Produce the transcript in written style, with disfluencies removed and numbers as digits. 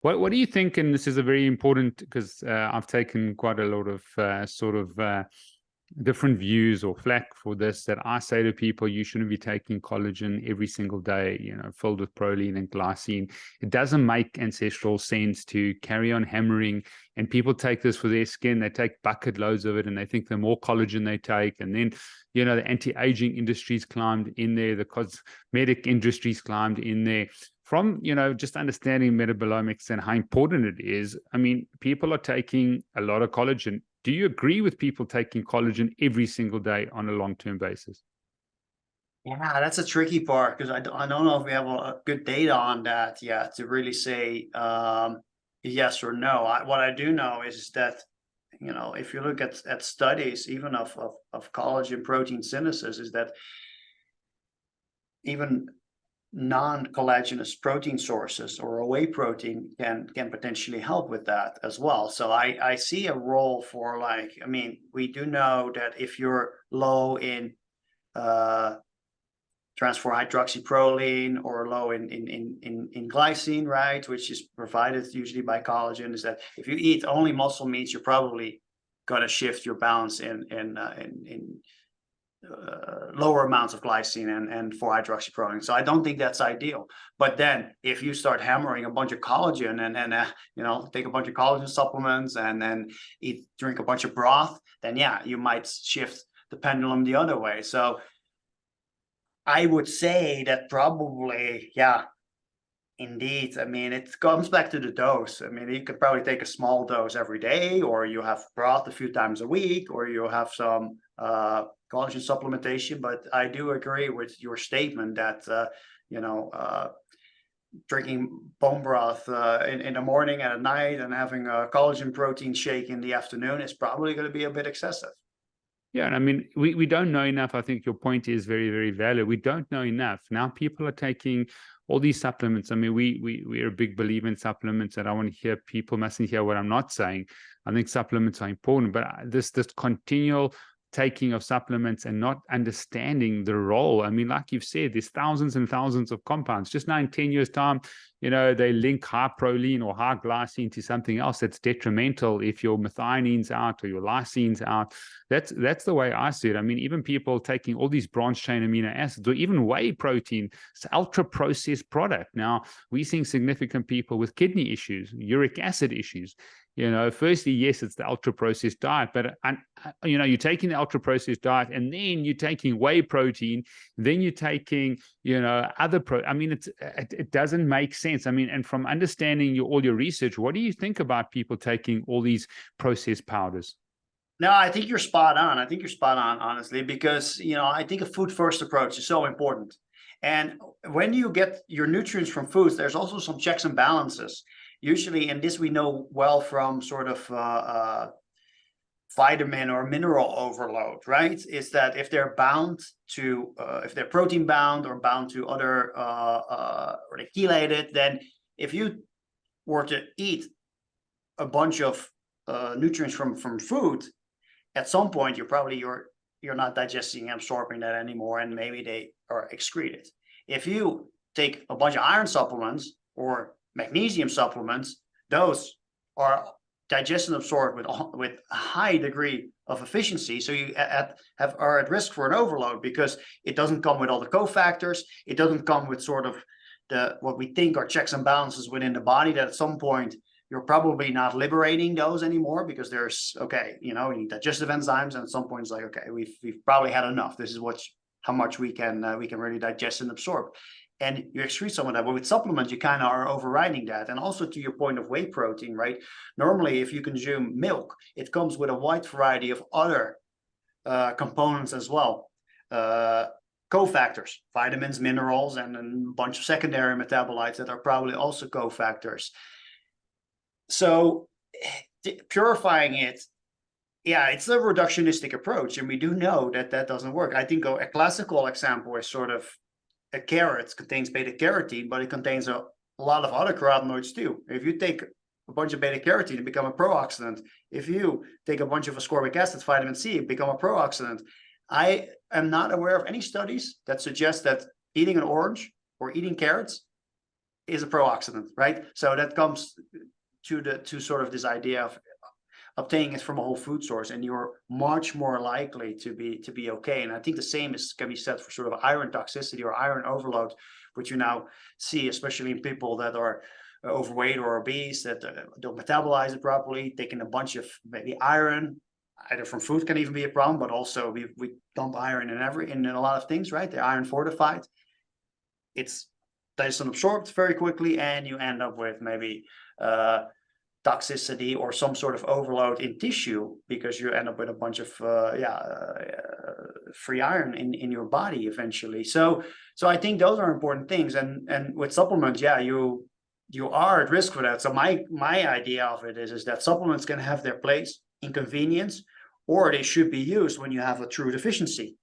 What do you think? And this is a very important, because I've taken quite a lot of different views or flack for this, that I say to people, you shouldn't be taking collagen every single day, filled with proline and glycine. It doesn't make ancestral sense to carry on hammering. And people take this for their skin. They take bucket loads of it, and they think the more collagen they take, and then, the anti-aging industries climbed in there, the cosmetic industries climbed in there. From, just understanding metabolomics and how important it is, I mean, people are taking a lot of collagen. Do you agree with people taking collagen every single day on a long-term basis? Yeah, that's a tricky part, because I don't know if we have a good data on that yet to really say yes or no. What I do know is that, if you look at studies, even of collagen protein synthesis, is that even non-collagenous protein sources or a whey protein can potentially help with that as well. So I see a role for, like, I mean, we do know that if you're low in trans-4-hydroxyproline or low in glycine, right, which is provided usually by collagen, is that if you eat only muscle meats, you're probably going to shift your balance in lower amounts of glycine and 4-hydroxyproline. So I don't think that's ideal. But then if you start hammering a bunch of collagen and take a bunch of collagen supplements and then drink a bunch of broth, then yeah, you might shift the pendulum the other way. So I would say that probably, yeah, indeed. I mean, it comes back to the dose. I mean, you could probably take a small dose every day, or you have broth a few times a week, or you have some collagen supplementation. But I do agree with your statement that drinking bone broth in the morning and at night and having a collagen protein shake in the afternoon is probably going to be a bit excessive. Yeah, and I mean, we don't know enough. I think your point is very, very valid. We don't know enough. Now people are taking all these supplements. I mean, we're a big believer in supplements, and I want to hear, people mustn't hear what I'm not saying. I think supplements are important, but this continual taking of supplements and not understanding the role. I mean, like you've said, there's thousands and thousands of compounds. Just now in 10 years' time, they link high proline or high glycine to something else that's detrimental if your methionine's out or your lysine's out. That's the way I see it. I mean, even people taking all these branched chain amino acids or even whey protein, it's ultra processed product. Now, we're seeing significant people with kidney issues, uric acid issues. Firstly, yes, it's the ultra processed diet, but you're taking the ultra processed diet, and then you're taking whey protein, then you're taking other I mean, it doesn't make sense. I mean, and from understanding all your research, what do you think about people taking all these processed powders? No, I think you're spot on. I think you're spot on, honestly, because I think a food first approach is so important. And when you get your nutrients from foods, there's also some checks and balances. Usually, and this we know well from sort of vitamin or mineral overload, right? Is that if they're bound to, if they're protein bound or bound to other, or they chelated, then if you were to eat a bunch of nutrients from food, at some point you're not digesting and absorbing that anymore, and maybe they are excreted. If you take a bunch of iron supplements or magnesium supplements, those are digested and absorbed with a high degree of efficiency. So you are at risk for an overload, because it doesn't come with all the cofactors. It doesn't come with sort of what we think are checks and balances within the body, that at some point you're probably not liberating those anymore, because there's, you need digestive enzymes, and at some point it's like, okay, we've probably had enough. This is how much we can really digest and absorb. And you excrete some of that. But with supplements, you kind of are overriding that. And also, to your point of whey protein, right? Normally, if you consume milk, it comes with a wide variety of other components as well. Cofactors, vitamins, minerals, and a bunch of secondary metabolites that are probably also cofactors. So purifying it, yeah, it's a reductionistic approach. And we do know that doesn't work. I think a classical example is sort of a carrot. Contains beta carotene, but it contains a lot of other carotenoids too. If you take a bunch of beta carotene, it become a pro-oxidant. If you take a bunch of ascorbic acid, vitamin C, it become a pro-oxidant. I am not aware of any studies that suggest that eating an orange or eating carrots is a pro-oxidant, right? So that comes to sort of this idea of obtaining it from a whole food source, and you're much more likely to be okay. And I think the same can be said for sort of iron toxicity or iron overload, which you now see, especially in people that are overweight or obese, that don't metabolize it properly, taking a bunch of maybe iron, either from food can even be a problem, but also we dump iron in a lot of things, right? They're iron fortified. It's doesn't absorb very quickly, and you end up with maybe toxicity or some sort of overload in tissue, because you end up with a bunch of free iron in your body eventually. So I think those are important things, and with supplements, you are at risk for that. So my idea of it is that supplements can have their place in convenience, or they should be used when you have a true deficiency.